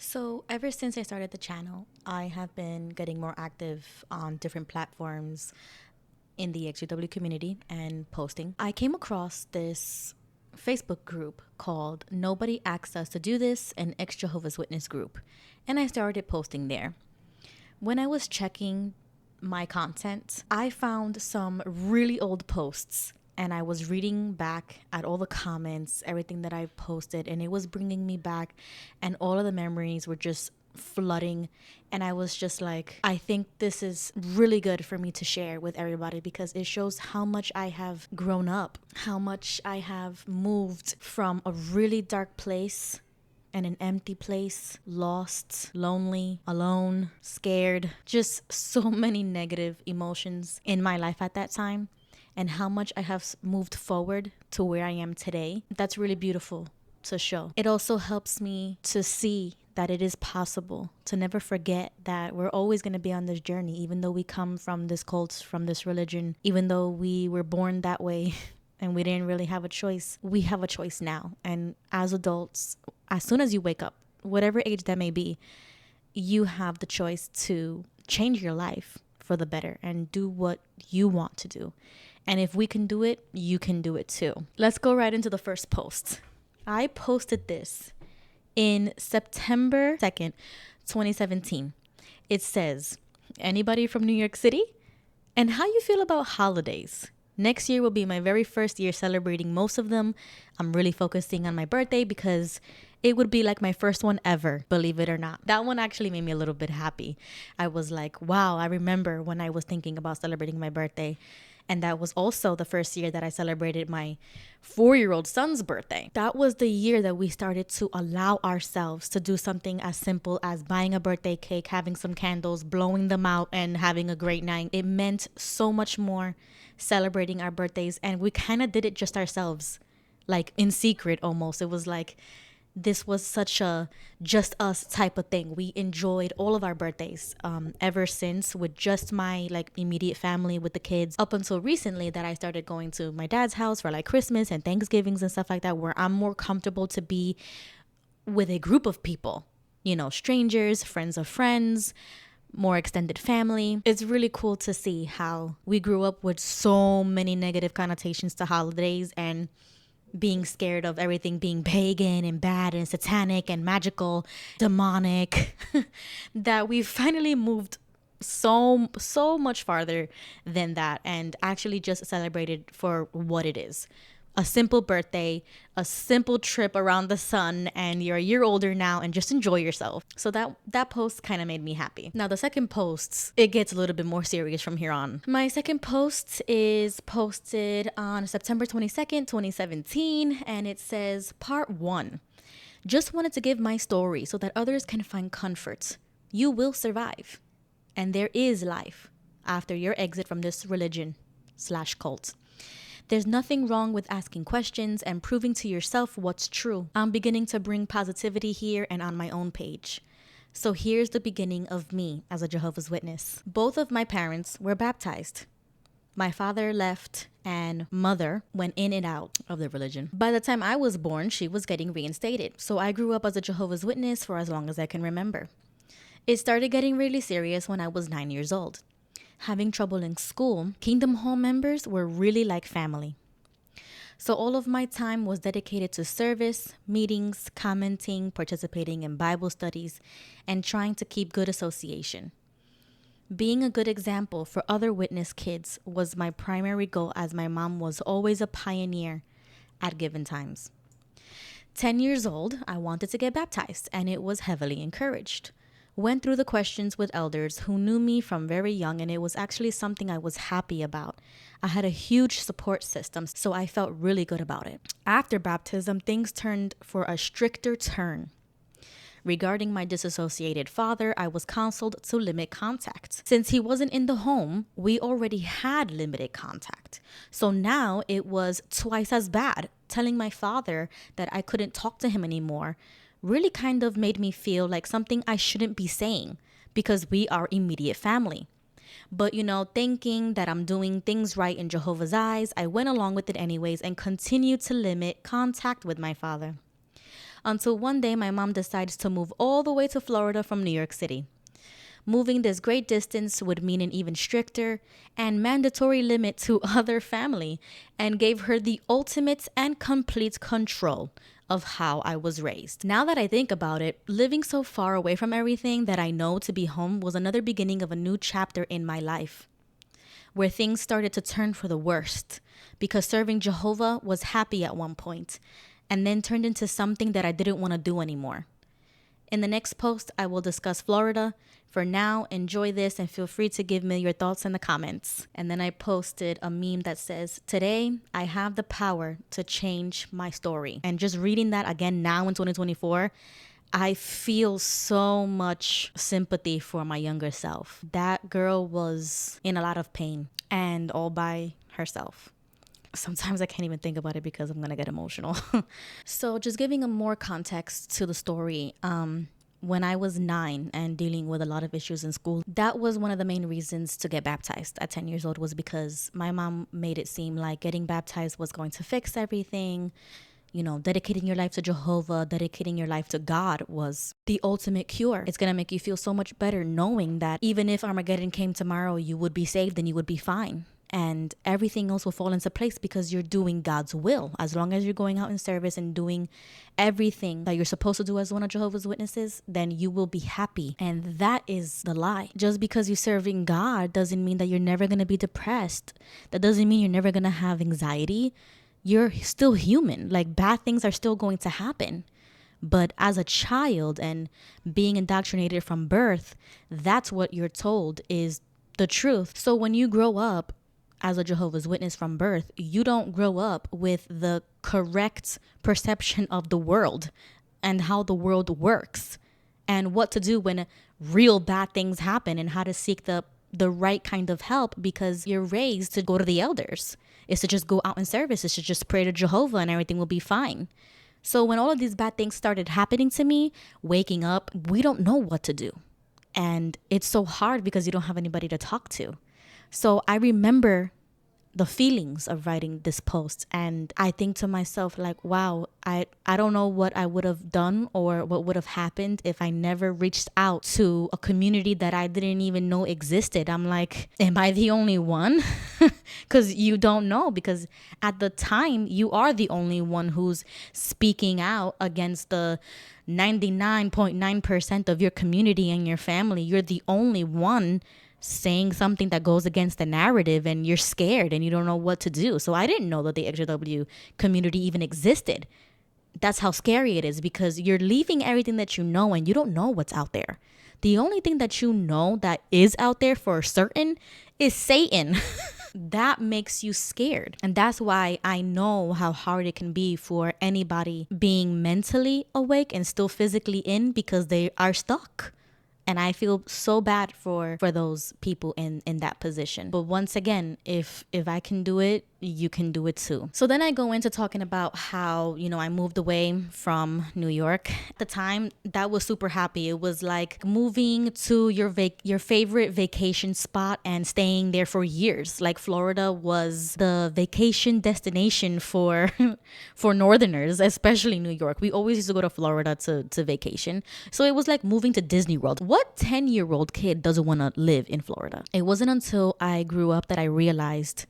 So, ever since I started the channel, I have been getting more active on different platforms in the exjw community and posting. I came across this Facebook group called Nobody Asked Us to Do This, an ex-Jehovah's Witness group, and I started posting there. When I was checking my content, I found some really old posts and I was reading back at all the comments, everything that I posted, and it was bringing me back, and all of the memories were just flooding. And I was just like, I think this is really good for me to share with everybody because it shows how much I have grown up, how much I have moved from a really dark place and an empty place, lost, lonely, alone, scared, just so many negative emotions in my life at that time, and how much I have moved forward to where I am today. That's really beautiful to show. It also helps me to see that it is possible, to never forget that we're always going to be on this journey, even though we come from this cult, from this religion, even though we were born that way and we didn't really have a choice. We have a choice now. And as adults, as soon as you wake up, whatever age that may be, you have the choice to change your life for the better and do what you want to do. And if we can do it, you can do it too. Let's go right into the first post. I posted this in September 2nd, 2017. It says, anybody from New York City? And how you feel about holidays? Next year will be my very first year celebrating most of them. I'm really focusing on my birthday because it would be like my first one ever, believe it or not. That one actually made me a little bit happy. I was like, wow, I remember when I was thinking about celebrating my birthday. And that was also the first year that I celebrated my 4-year-old son's birthday. That was the year that we started to allow ourselves to do something as simple as buying a birthday cake, having some candles, blowing them out, and having a great night. It meant so much more celebrating our birthdays. And we kind of did it just ourselves, like in secret almost. It was like, this was such a just us type of thing. We enjoyed all of our birthdays ever since with just my like immediate family with the kids, up until recently that I started going to my dad's house for like Christmas and Thanksgivings and stuff like that, where I'm more comfortable to be with a group of people, you know, strangers, friends of friends, more extended family. It's really cool to see how we grew up with so many negative connotations to holidays and being scared of everything being pagan and bad and satanic and magical, demonic, that we finally moved so much farther than that and actually just celebrated for what it is. A simple birthday, a simple trip around the sun, and you're a year older now and just enjoy yourself. So that post kind of made me happy. Now the second post, it gets a little bit more serious from here on. My second post is posted on September 22nd, 2017, and it says, Part 1. Just wanted to give my story so that others can find comfort. You will survive. And there is life after your exit from this religion/cult. There's nothing wrong with asking questions and proving to yourself what's true. I'm beginning to bring positivity here and on my own page. So here's the beginning of me as a Jehovah's Witness. Both of my parents were baptized. My father left and mother went in and out of the religion. By the time I was born, she was getting reinstated. So I grew up as a Jehovah's Witness for as long as I can remember. It started getting really serious when I was 9 years old. Having trouble in school, Kingdom Hall members were really like family. So all of my time was dedicated to service, meetings, commenting, participating in Bible studies, and trying to keep good association. Being a good example for other witness kids was my primary goal, as my mom was always a pioneer at given times. 10 years old, I wanted to get baptized, and it was heavily encouraged. Went through the questions with elders who knew me from very young, and it was actually something I was happy about. I had a huge support system, so I felt really good about it. After baptism, things turned for a stricter turn. Regarding my disassociated father, I was counseled to limit contact. Since he wasn't in the home, we already had limited contact. So now it was twice as bad. Telling my father that I couldn't talk to him anymore really kind of made me feel like something I shouldn't be saying because we are immediate family. But, thinking that I'm doing things right in Jehovah's eyes, I went along with it anyways and continued to limit contact with my father. Until one day, my mom decides to move all the way to Florida from New York City. Moving this great distance would mean an even stricter and mandatory limit to other family, and gave her the ultimate and complete control of how I was raised. Now that I think about it, living so far away from everything that I know to be home was another beginning of a new chapter in my life, where things started to turn for the worst, because serving Jehovah was happy at one point and then turned into something that I didn't want to do anymore. In the next post, I will discuss Florida. For now, enjoy this and feel free to give me your thoughts in the comments. And then I posted a meme that says, "Today, I have the power to change my story." And just reading that again now in 2024, I feel so much sympathy for my younger self. That girl was in a lot of pain and all by herself. Sometimes I can't even think about it because I'm going to get emotional. So just giving a more context to the story. When I was 9 and dealing with a lot of issues in school, that was one of the main reasons to get baptized at 10 years old, was because my mom made it seem like getting baptized was going to fix everything. You know, dedicating your life to Jehovah, dedicating your life to God was the ultimate cure. It's going to make you feel so much better knowing that even if Armageddon came tomorrow, you would be saved and you would be fine. And everything else will fall into place because you're doing God's will. As long as you're going out in service and doing everything that you're supposed to do as one of Jehovah's Witnesses, then you will be happy. And that is the lie. Just because you're serving God doesn't mean that you're never going to be depressed. That doesn't mean you're never going to have anxiety. You're still human. Like, bad things are still going to happen. But as a child and being indoctrinated from birth, that's what you're told is the truth. So when you grow up as a Jehovah's Witness from birth, you don't grow up with the correct perception of the world and how the world works and what to do when real bad things happen and how to seek the right kind of help, because you're raised to go to the elders. It's to just go out in service. It's to just pray to Jehovah and everything will be fine. So when all of these bad things started happening to me, waking up, we don't know what to do. And it's so hard because you don't have anybody to talk to. So I remember the feelings of writing this post, and I think to myself, like, wow, I don't know what I would have done or what would have happened if I never reached out to a community that I didn't even know existed. I'm like, am I the only one? Because you don't know, because at the time you are the only one who's speaking out against the 99.9% of your community and your family. You're the only one saying something that goes against the narrative, and you're scared and you don't know what to do. So I didn't know that the exjw community even existed. That's how scary it is, because you're leaving everything that you know and you don't know what's out there. The only thing that you know that is out there for certain is Satan. That makes you scared. And that's why I know how hard it can be for anybody being mentally awake and still physically in, because they are stuck. And I feel so bad for those people in that position. But once again, if I can do it, you can do it too. So then I go into talking about how, I moved away from New York. At the time, that was super happy. It was like moving to your favorite vacation spot and staying there for years. Like, Florida was the vacation destination for for Northerners, especially New York. We always used to go to Florida to vacation. So it was like moving to Disney World. What 10-year-old kid doesn't want to live in Florida? It wasn't until I grew up that I realized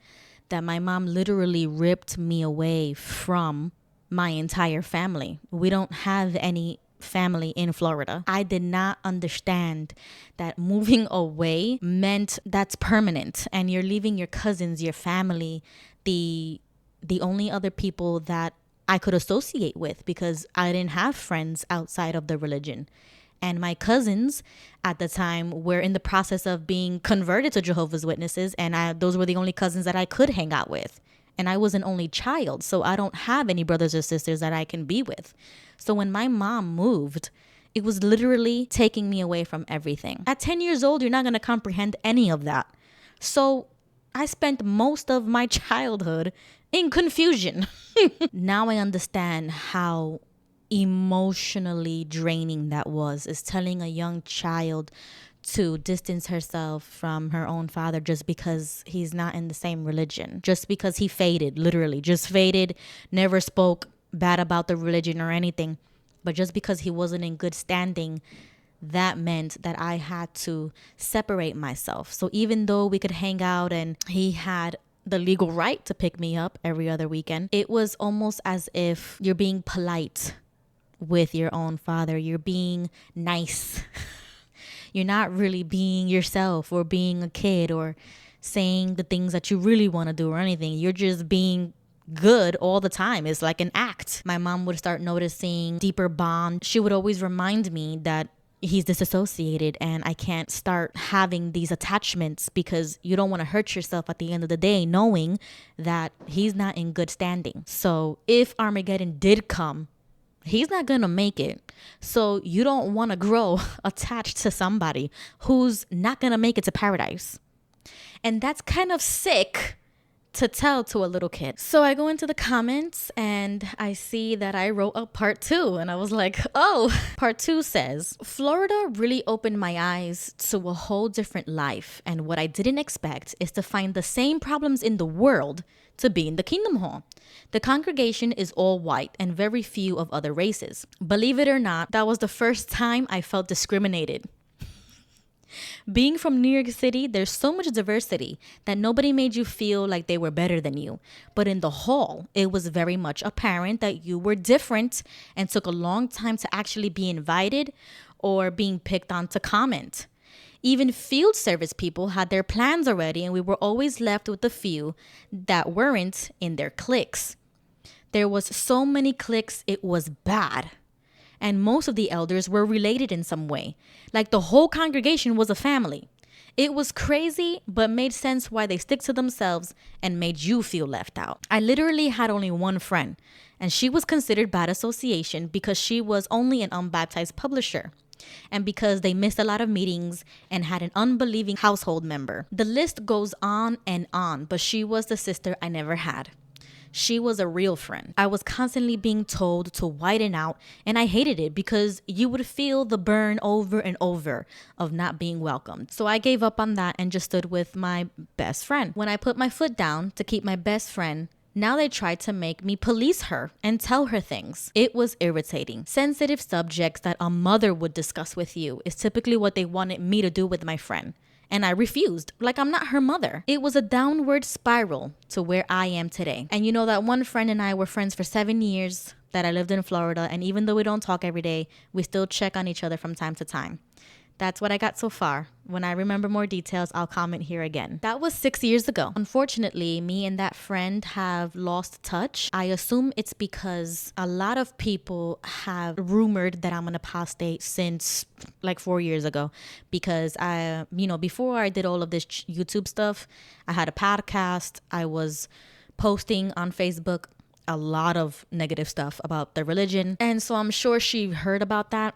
that my mom literally ripped me away from my entire family. We don't have any family in Florida. I did not understand that moving away meant that's permanent, and you're leaving your cousins, your family, the only other people that I could associate with, because I didn't have friends outside of the religion. And my cousins at the time were in the process of being converted to Jehovah's Witnesses. And those were the only cousins that I could hang out with. And I was an only child. So I don't have any brothers or sisters that I can be with. So when my mom moved, it was literally taking me away from everything. At 10 years old, you're not going to comprehend any of that. So I spent most of my childhood in confusion. Now I understand how emotionally draining that was, is telling a young child to distance herself from her own father just because he's not in the same religion, just because he faded, literally just faded, never spoke bad about the religion or anything. But just because he wasn't in good standing, that meant that I had to separate myself. So even though we could hang out and he had the legal right to pick me up every other weekend, it was almost as if you're being polite with your own father. You're being nice. You're not really being yourself or being a kid or saying the things that you really want to do or anything. You're just being good all the time. It's like an act. My mom would start noticing deeper bond. She would always remind me that he's disassociated and I can't start having these attachments because you don't want to hurt yourself at the end of the day knowing that he's not in good standing. So if Armageddon did come, he's not going to make it. So you don't want to grow attached to somebody who's not going to make it to paradise. And that's kind of sick to tell to a little kid. So I go into the comments and I see that I wrote a part 2 and I was like, oh, part 2 says, Florida really opened my eyes to a whole different life. And what I didn't expect is to find the same problems in the world to be in the Kingdom Hall. The congregation is all white and very few of other races. Believe it or not, that was the first time I felt discriminated. Being from New York City, there's so much diversity that nobody made you feel like they were better than you. But in the hall, it was very much apparent that you were different and took a long time to actually be invited or being picked on to comment. Even field service people had their plans already, and we were always left with the few that weren't in their cliques. There was so many cliques, it was bad. And most of the elders were related in some way. Like the whole congregation was a family. It was crazy, but made sense why they stick to themselves and made you feel left out. I literally had only one friend, and she was considered bad association because she was only an unbaptized publisher, and because they missed a lot of meetings and had an unbelieving household member. The list goes on, but she was the sister I never had. She was a real friend. I was constantly being told to widen out, and I hated it because you would feel the burn over and over of not being welcomed. So I gave up on that and just stood with my best friend. When I put my foot down to keep my best friend, now they tried to make me police her and tell her things. It was irritating. Sensitive subjects that a mother would discuss with you is typically what they wanted me to do with my friend. And I refused, like I'm not her mother. It was a downward spiral to where I am today. And you know that one friend and I were friends for 7 years that I lived in Florida. And even though we don't talk every day, we still check on each other from time to time. That's what I got so far. When I remember more details, I'll comment here again. That was 6 years ago. Unfortunately, me and that friend have lost touch. I assume it's because a lot of people have rumored that I'm an apostate since like 4 years ago. Because before I did all of this YouTube stuff, I had a podcast. I was posting on Facebook a lot of negative stuff about the religion. And so I'm sure she heard about that,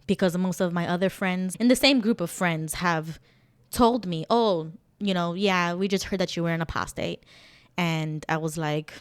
because most of my other friends in the same group of friends have told me, we just heard that you were an apostate. And I was like,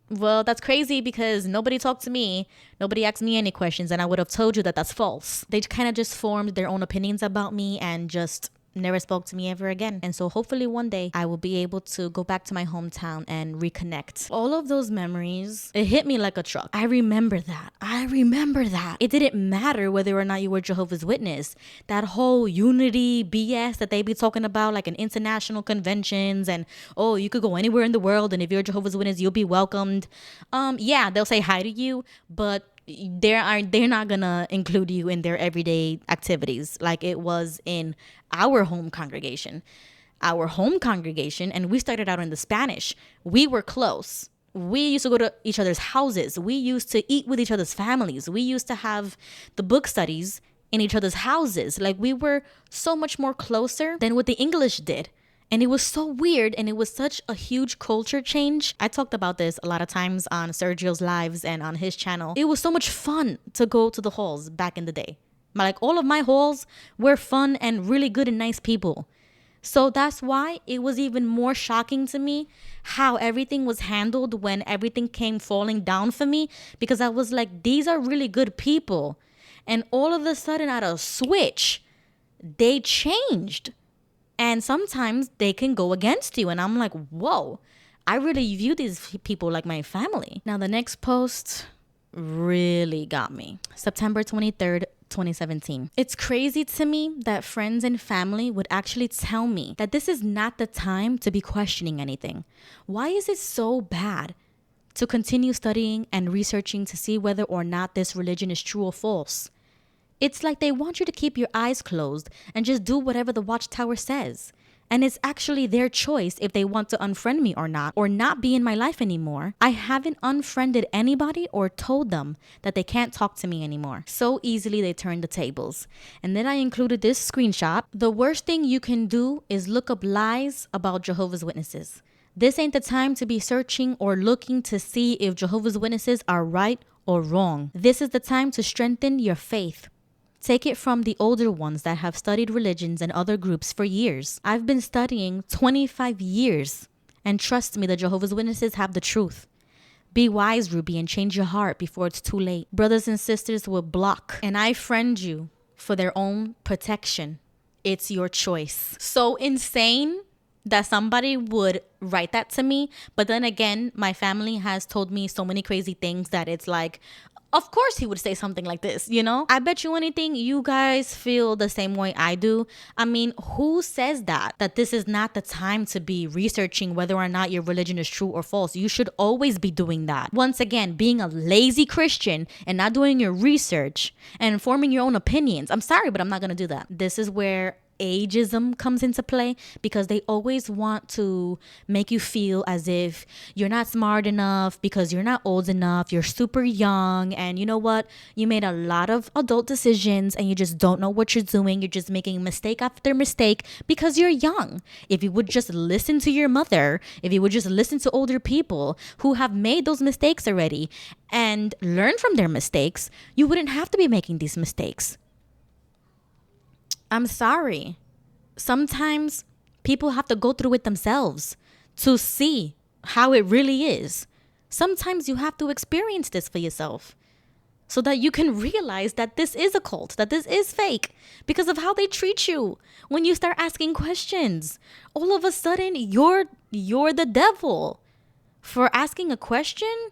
well, that's crazy because nobody talked to me. Nobody asked me any questions. And I would have told you that that's false. They kind of just formed their own opinions about me and just never spoke to me ever again. And so hopefully one day I will be able to go back to my hometown and reconnect. All of those memories, it hit me like a truck. I remember that. It didn't matter whether or not you were Jehovah's Witness. That whole unity BS that they be talking about, like in international conventions, and you could go anywhere in the world, and if you're Jehovah's Witness, you'll be welcomed. They'll say hi to you, but they're not gonna include you in their everyday activities like it was in our home congregation. And we started out in the Spanish. We were close. We used to go to each other's houses. We used to eat with each other's families. We used to have the book studies in each other's houses. Like we were so much more closer than what the English did. And it was so weird, and it was such a huge culture change. I talked about this a lot of times on Sergio's lives and on his channel. It was so much fun to go to the halls back in the day. Like all of my halls were fun and really good and nice people. So that's why it was even more shocking to me how everything was handled when everything came falling down for me, because I was like, these are really good people. And all of a sudden, at a switch, they changed. And sometimes they can go against you. And I'm like, whoa, I really view these people like my family. Now, the next post really got me. September 23rd, 2017. It's crazy to me that friends and family would actually tell me that this is not the time to be questioning anything. Why is it so bad to continue studying and researching to see whether or not this religion is true or false? It's like they want you to keep your eyes closed and just do whatever the watchtower says. And it's actually their choice if they want to unfriend me or not be in my life anymore. I haven't unfriended anybody or told them that they can't talk to me anymore. So easily they turned the tables. And then I included this screenshot. The worst thing you can do is look up lies about Jehovah's Witnesses. This ain't the time to be searching or looking to see if Jehovah's Witnesses are right or wrong. This is the time to strengthen your faith. Take it from the older ones that have studied religions and other groups for years. I've been studying 25 years, and trust me, the Jehovah's Witnesses have the truth. Be wise, Ruby, and change your heart before it's too late. Brothers and sisters will block, and I friend you for their own protection. It's your choice. So insane that somebody would write that to me, but then again, my family has told me so many crazy things that it's like, of course he would say something like this, you know? I bet you anything you guys feel the same way I do. I mean, who says that this is not the time to be researching whether or not your religion is true or false? You should always be doing that. Once again, being a lazy Christian and not doing your research and forming your own opinions. I'm sorry, but I'm not going to do that. This is where ageism comes into play, because they always want to make you feel as if you're not smart enough because you're not old enough, you're super young, and you know what, you made a lot of adult decisions and you just don't know what you're doing. You're just making mistake after mistake because you're young. If you would just listen to your mother, if you would just listen to older people who have made those mistakes already and learn from their mistakes, you wouldn't have to be making these mistakes. I'm sorry. Sometimes people have to go through it themselves to see how it really is. Sometimes you have to experience this for yourself so that you can realize that this is a cult, that this is fake because of how they treat you when you start asking questions. All of a sudden, you're the devil for asking a question,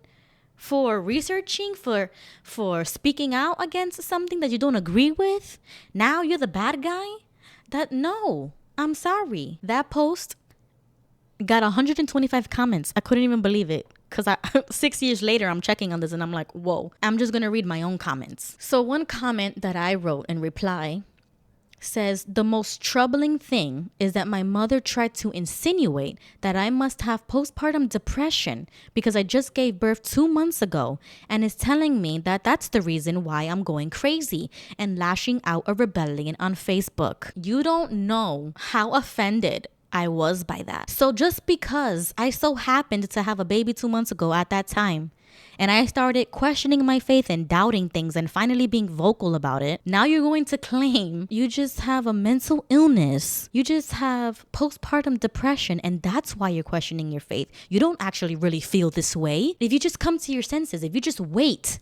for researching, for speaking out against something that you don't agree with. Now you're the bad guy? No, I'm sorry. That post got 125 comments. I couldn't even believe it, because 6 years later, I'm checking on this and I'm like, whoa. I'm just going to read my own comments. So one comment that I wrote in reply says, the most troubling thing is that my mother tried to insinuate that I must have postpartum depression because I just gave birth 2 months ago, and is telling me that that's the reason why I'm going crazy and lashing out a rebellion on Facebook. You don't know how offended I was by that. So just because I so happened to have a baby 2 months ago at that time, and I started questioning my faith and doubting things and finally being vocal about it, now you're going to claim you just have a mental illness. You just have postpartum depression, and that's why you're questioning your faith. You don't actually really feel this way. If you just come to your senses, if you just wait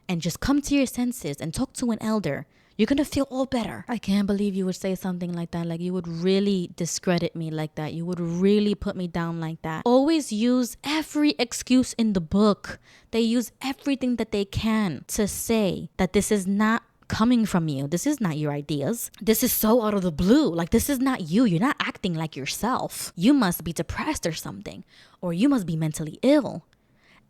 and just come to your senses and talk to an elder, you're going to feel all better. I can't believe you would say something like that. Like, you would really discredit me like that. You would really put me down like that. Always use every excuse in the book. They use everything that they can to say that this is not coming from you. This is not your ideas. This is so out of the blue. Like, this is not you. You're not acting like yourself. You must be depressed or something, or you must be mentally ill.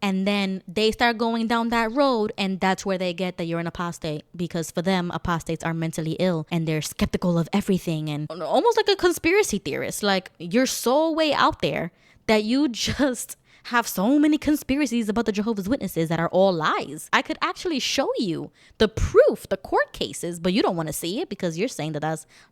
And then they start going down that road, and that's where they get that you're an apostate, because for them, apostates are mentally ill and they're skeptical of everything and almost like a conspiracy theorist. Like, you're so way out there that you just have so many conspiracies about the Jehovah's Witnesses that are all lies. I could actually show you the proof, the court cases, but you don't want to see it because you're saying that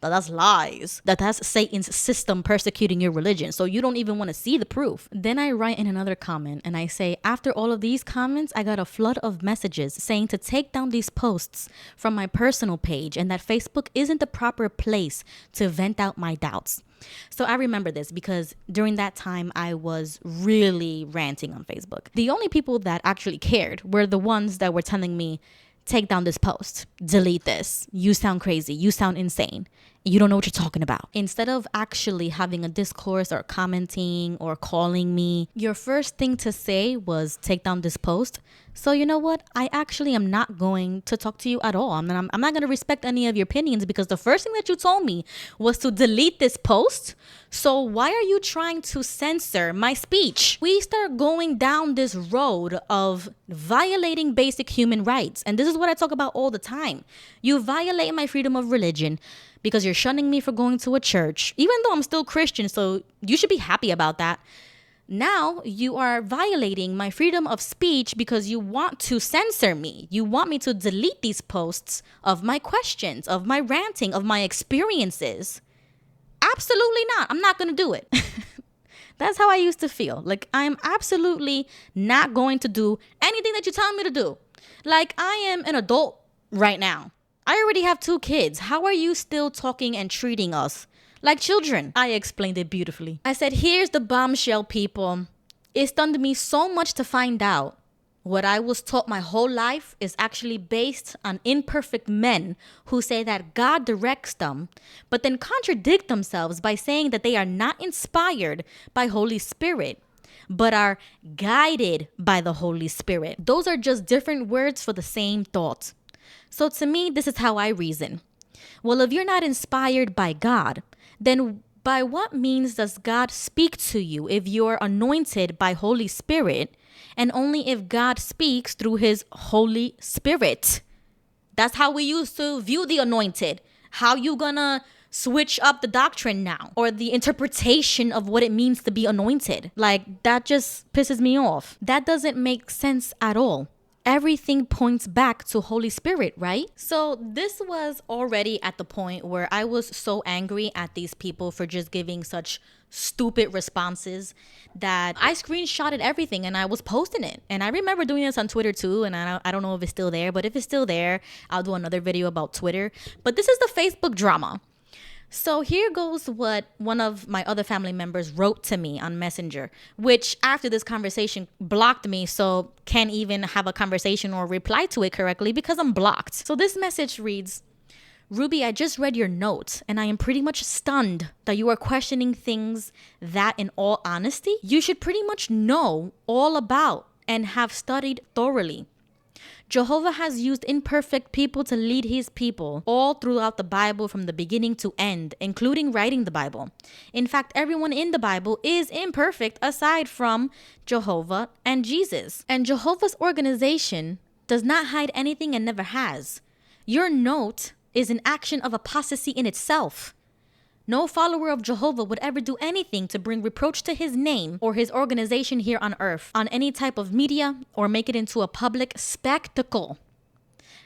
that's lies, that that's Satan's system persecuting your religion. So you don't even want to see the proof. Then I write in another comment and I say, after all of these comments, I got a flood of messages saying to take down these posts from my personal page and that Facebook isn't the proper place to vent out my doubts. So I remember this because during that time, I was really ranting on Facebook. The only people that actually cared were the ones that were telling me, take down this post, delete this, you sound crazy, you sound insane. you don't know what you're talking about. Instead of actually having a discourse or commenting or calling me, your first thing to say was take down this post. So you know what? I actually am not going to talk to you at all. I'm not going to respect any of your opinions because the first thing that you told me was to delete this post. So why are you trying to censor my speech? We start going down this road of violating basic human rights. And this is what I talk about all the time. You violate my freedom of religion because you're shunning me for going to a church, even though I'm still Christian. So you should be happy about that. Now you are violating my freedom of speech because you want to censor me. You want me to delete these posts of my questions, of my ranting, of my experiences. Absolutely not. I'm not going to do it. That's how I used to feel. Like, I'm absolutely not going to do anything that you tell me to do. Like, I am an adult right now. I already have 2 kids. How are you still talking and treating us like children? I explained it beautifully. I said, here's the bombshell, people. It stunned me so much to find out what I was taught my whole life is actually based on imperfect men who say that God directs them, but then contradict themselves by saying that they are not inspired by Holy Spirit, but are guided by the Holy Spirit. Those are just different words for the same thought. So to me, this is how I reason. Well, if you're not inspired by God, then by what means does God speak to you if you're anointed by Holy Spirit, and only if God speaks through his Holy Spirit? That's how we used to view the anointed. How you gonna switch up the doctrine now, or the interpretation of what it means to be anointed? Like, that just pisses me off. That doesn't make sense at all. Everything points back to Holy Spirit, right? So this was already at the point where I was so angry at these people for just giving such stupid responses that I screenshotted everything and I was posting it. And I remember doing this on Twitter too, and I don't know if it's still there, but if it's still there, I'll do another video about Twitter. But this is the Facebook drama. So here goes what one of my other family members wrote to me on Messenger, which after this conversation blocked me, so can't even have a conversation or reply to it correctly because I'm blocked. So this message reads, Ruby, I just read your note and I am pretty much stunned that you are questioning things that, in all honesty, you should pretty much know all about and have studied thoroughly. Jehovah has used imperfect people to lead his people all throughout the Bible from the beginning to end, including writing the Bible. In fact, everyone in the Bible is imperfect aside from Jehovah and Jesus. And Jehovah's organization does not hide anything and never has. Your note is an action of apostasy in itself. No follower of Jehovah would ever do anything to bring reproach to his name or his organization here on earth, on any type of media, or make it into a public spectacle.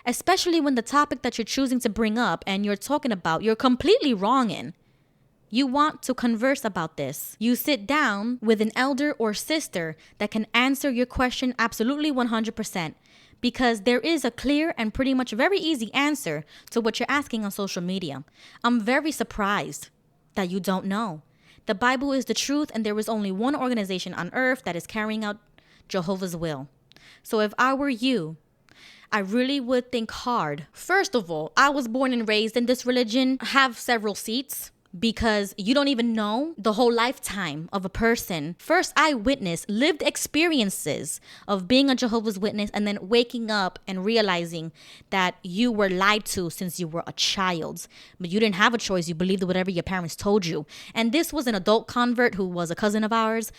Especially when the topic that you're choosing to bring up and you're talking about, you're completely wrong in. You want to converse about this. You sit down with an elder or sister that can answer your question absolutely 100%. Because there is a clear and pretty much very easy answer to what you're asking on social media. I'm very surprised that you don't know. The Bible is the truth, and there is only one organization on earth that is carrying out Jehovah's will. So if I were you, I really would think hard. First of all, I was born and raised in this religion, have several seats, because you don't even know the whole lifetime of a person. First eyewitness, lived experiences of being a Jehovah's Witness and then waking up and realizing that you were lied to since you were a child. But you didn't have a choice. You believed whatever your parents told you. And this was an adult convert who was a cousin of ours.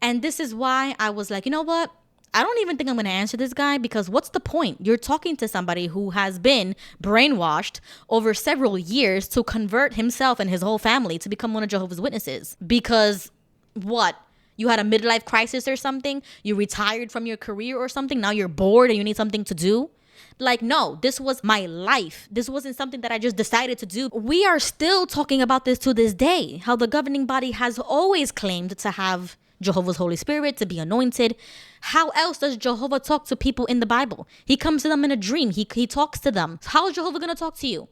And this is why I was like, you know what? I don't even think I'm going to answer this guy, because what's the point? You're talking to somebody who has been brainwashed over several years to convert himself and his whole family to become one of Jehovah's Witnesses. Because what? You had a midlife crisis or something? You retired from your career or something? Now you're bored and you need something to do? Like, no, this was my life. This wasn't something that I just decided to do. We are still talking about this to this day, how the governing body has always claimed to have Jehovah's Holy Spirit, to be anointed. How else does Jehovah talk to people in the Bible? He comes to them in a dream. He talks to them. How is Jehovah going to talk to you?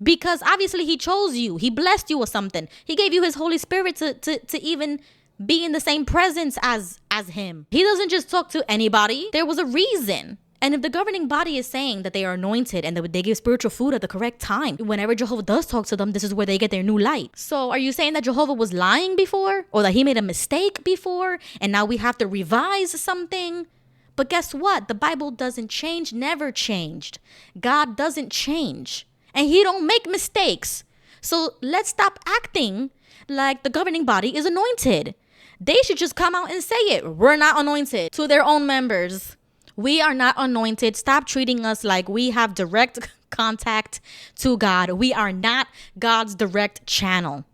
Because obviously he chose you. He blessed you or something. He gave you his Holy Spirit to even be in the same presence as him. He doesn't just talk to anybody. There was a reason. And if the governing body is saying that they are anointed and that they give spiritual food at the correct time, whenever Jehovah does talk to them, this is where they get their new light. So are you saying that Jehovah was lying before, or that he made a mistake before and now we have to revise something? But guess what? The Bible doesn't change, never changed. God doesn't change, and he don't make mistakes. So let's stop acting like the governing body is anointed. They should just come out and say it. We're not anointed. To their own members, we are not anointed. Stop treating us like we have direct contact to God. We are not God's direct channel.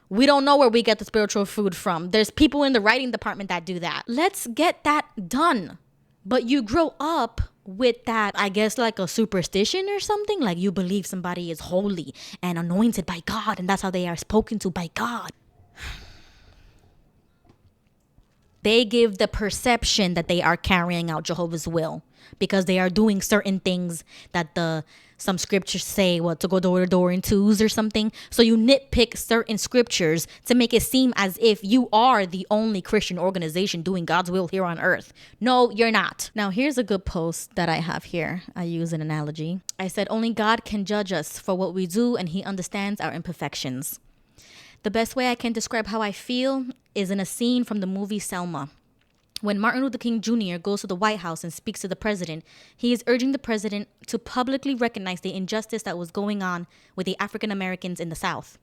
We don't know where we get the spiritual food from. There's people in the writing department that do that. Let's get that done. But you grow up with that, I guess, like a superstition or something. Like you believe somebody is holy and anointed by God, and that's how they are spoken to by God. They give the perception that they are carrying out Jehovah's will because they are doing certain things that some scriptures say, to go door to door in twos or something. So you nitpick certain scriptures to make it seem as if you are the only Christian organization doing God's will here on earth. No, you're not. Now, here's a good post that I have here. I use an analogy. I said, only God can judge us for what we do, and he understands our imperfections. The best way I can describe how I feel is in a scene from the movie Selma. When Martin Luther King Jr. goes to the White House and speaks to the president, he is urging the president to publicly recognize the injustice that was going on with the African Americans in the South.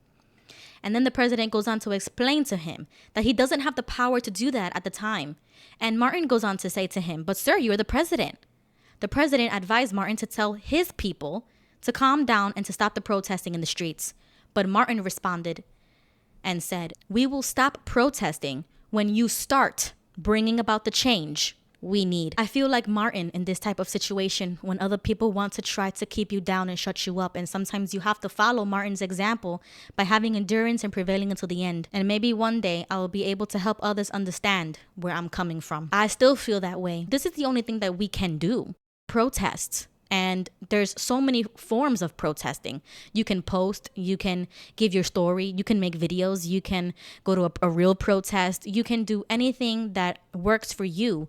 And then the president goes on to explain to him that he doesn't have the power to do that at the time. And Martin goes on to say to him, but sir, you're the president. The president advised Martin to tell his people to calm down and to stop the protesting in the streets. But Martin responded and said, we will stop protesting when you start bringing about the change we need. I feel like Martin in this type of situation when other people want to try to keep you down and shut you up. And sometimes you have to follow Martin's example by having endurance and prevailing until the end. And maybe one day I will be able to help others understand where I'm coming from. I still feel that way. This is the only thing that we can do. Protest. And there's so many forms of protesting. You can post, you can give your story, you can make videos, you can go to a real protest. You can do anything that works for you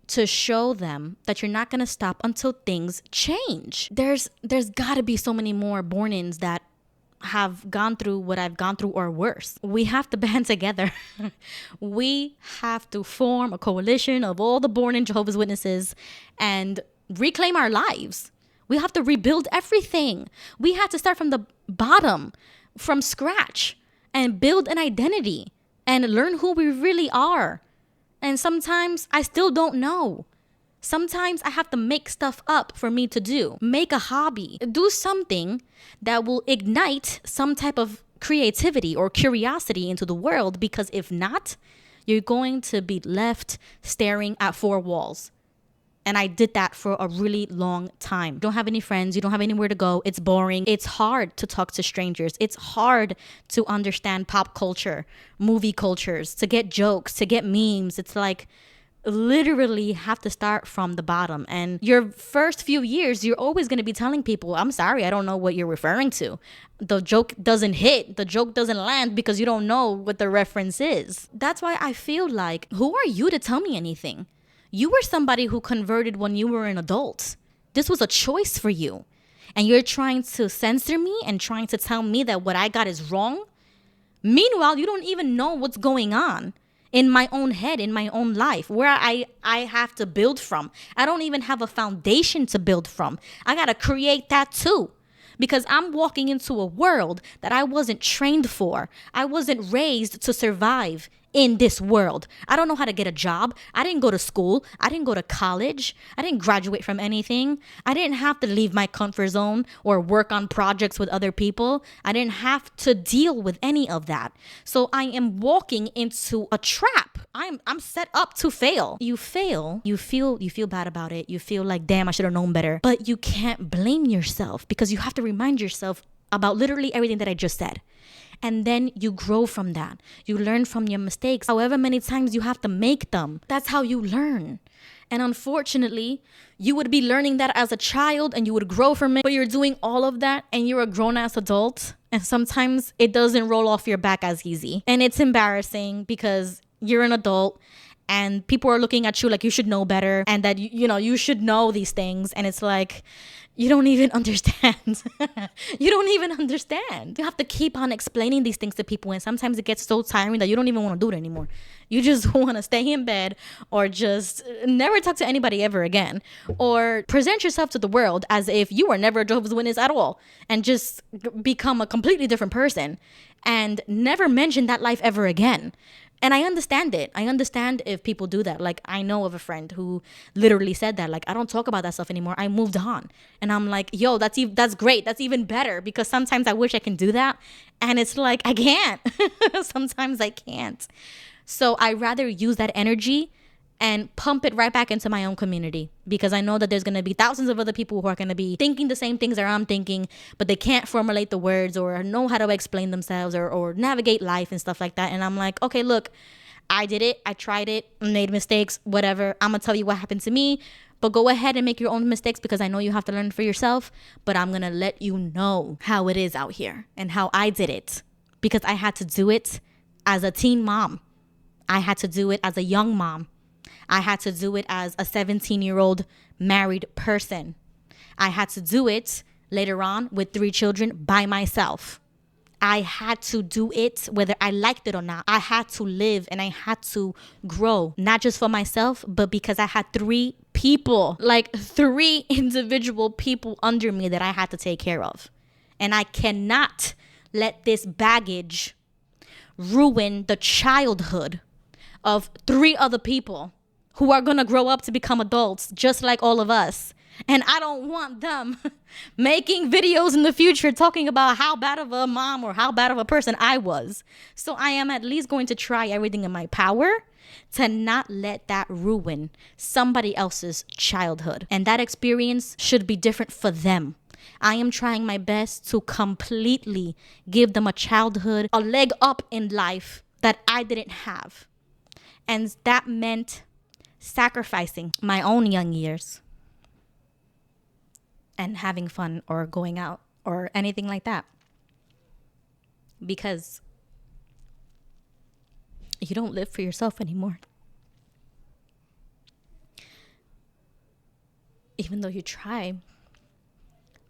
to show them that you're not going to stop until things change. There's got to be so many more born-ins that have gone through what I've gone through or worse. We have to band together. We have to form a coalition of all the born-in Jehovah's Witnesses and reclaim our lives. We have to rebuild everything. We have to start from the bottom, from scratch, and build an identity and learn who we really are. And sometimes I still don't know. Sometimes I have to make stuff up for me to do. Make a hobby. Do something that will ignite some type of creativity or curiosity into the world, because if not, you're going to be left staring at four walls. And I did that for a really long time. You don't have any friends. You don't have anywhere to go. It's boring. It's hard to talk to strangers. It's hard to understand pop culture, movie cultures, to get jokes, to get memes. It's like literally have to start from the bottom. And your first few years, you're always going to be telling people, I'm sorry, I don't know what you're referring to. The joke doesn't hit. The joke doesn't land because you don't know what the reference is. That's why I feel like, who are you to tell me anything? You were somebody who converted when you were an adult. This was a choice for you. And you're trying to censor me and trying to tell me that what I got is wrong. Meanwhile, you don't even know what's going on in my own head, in my own life, where I have to build from. I don't even have a foundation to build from. I got to create that too. Because I'm walking into a world that I wasn't trained for. I wasn't raised to survive in this world. I don't know how to get a job. I didn't go to school. I didn't go to college. I didn't graduate from anything. I didn't have to leave my comfort zone or work on projects with other people. I didn't have to deal with any of that. So I am walking into a trap. I'm set up to fail. You fail, you feel bad about it. You feel like, damn, I should have known better. But you can't blame yourself because you have to remind yourself about literally everything that I just said. And then you grow from that. You learn from your mistakes. However many times you have to make them. That's how you learn. And unfortunately, you would be learning that as a child and you would grow from it. But you're doing all of that and you're a grown-ass adult. And sometimes it doesn't roll off your back as easy. And it's embarrassing because you're an adult and people are looking at you like you should know better, and that you should know these things, and it's like you don't even understand. You don't even understand. You have to keep on explaining these things to people, and sometimes it gets so tiring that you don't even want to do it anymore. You just want to stay in bed, or just never talk to anybody ever again, or present yourself to the world as if you were never a Jehovah's Witness at all, and just become a completely different person and never mention that life ever again. And I understand it. I understand if people do that. Like, I know of a friend who literally said that. Like, I don't talk about that stuff anymore. I moved on. And I'm like, yo, that's great. That's even better, because sometimes I wish I can do that. And it's like, I can't. Sometimes I can't. So I rather use that energy and pump it right back into my own community, because I know that there's going to be thousands of other people who are going to be thinking the same things that I'm thinking, but they can't formulate the words or know how to explain themselves or navigate life and stuff like that. And I'm like, okay, look, I did it. I tried it, made mistakes, whatever. I'm going to tell you what happened to me, but go ahead and make your own mistakes, because I know you have to learn for yourself. But I'm going to let you know how it is out here and how I did it, because I had to do it as a teen mom. I had to do it as a young mom. I had to do it as a 17-year-old married person. I had to do it later on with 3 children by myself. I had to do it whether I liked it or not. I had to live and I had to grow, not just for myself, but because I had 3 people, like 3 individual people under me that I had to take care of. And I cannot let this baggage ruin the childhood of 3 other people who are going to grow up to become adults just like all of us. And I don't want them making videos in the future talking about how bad of a mom or how bad of a person I was. So I am at least going to try everything in my power to not let that ruin somebody else's childhood. And that experience should be different for them. I am trying my best to completely give them a childhood, a leg up in life that I didn't have. And that meant sacrificing my own young years and having fun or going out or anything like that, because you don't live for yourself anymore, even though you try,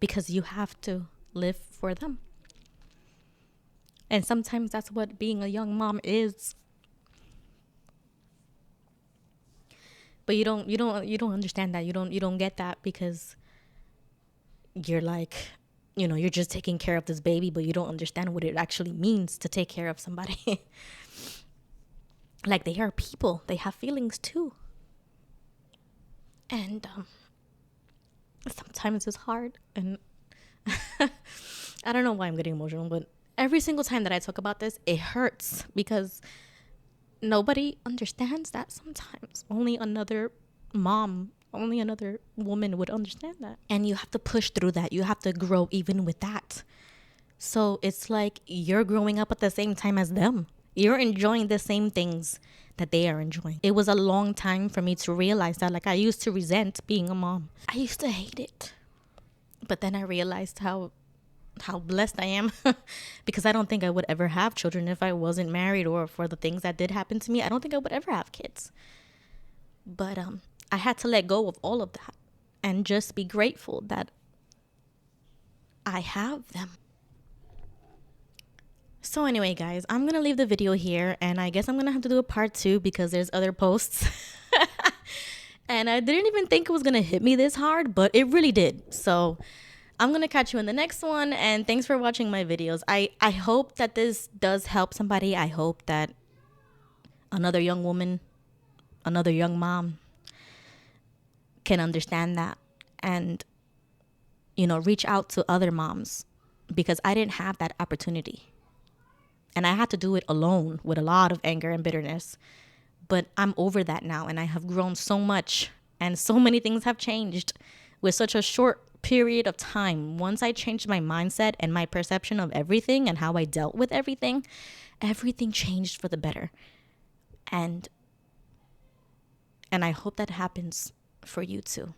because you have to live for them. And sometimes that's what being a young mom is. But you don't understand that. You don't get that, because you're like, you're just taking care of this baby, but you don't understand what it actually means to take care of somebody. Like, they are people. They have feelings too. And sometimes it's hard. And I don't know why I'm getting emotional, but every single time that I talk about this, it hurts, because nobody understands that sometimes. Only another mom, only another woman would understand that. And you have to push through that. You have to grow even with that. So it's like you're growing up at the same time as them. You're enjoying the same things that they are enjoying. It was a long time for me to realize that. Like, I used to resent being a mom. I used to hate it. But then I realized how blessed I am, because I don't think I would ever have children if I wasn't married, or for the things that did happen to me, I don't think I would ever have kids. But I had to let go of all of that and just be grateful that I have them. So anyway, guys, I'm going to leave the video here, and I guess I'm going to have to do a part 2 because there's other posts. And I didn't even think it was going to hit me this hard, but it really did. So I'm going to catch you in the next one, and thanks for watching my videos. I hope that this does help somebody. I hope that another young woman, another young mom can understand that and, reach out to other moms, because I didn't have that opportunity. And I had to do it alone with a lot of anger and bitterness. But I'm over that now, and I have grown so much, and so many things have changed with such a short period of time. Once I changed my mindset and my perception of everything and how I dealt with everything changed for the better. And I hope that happens for you too.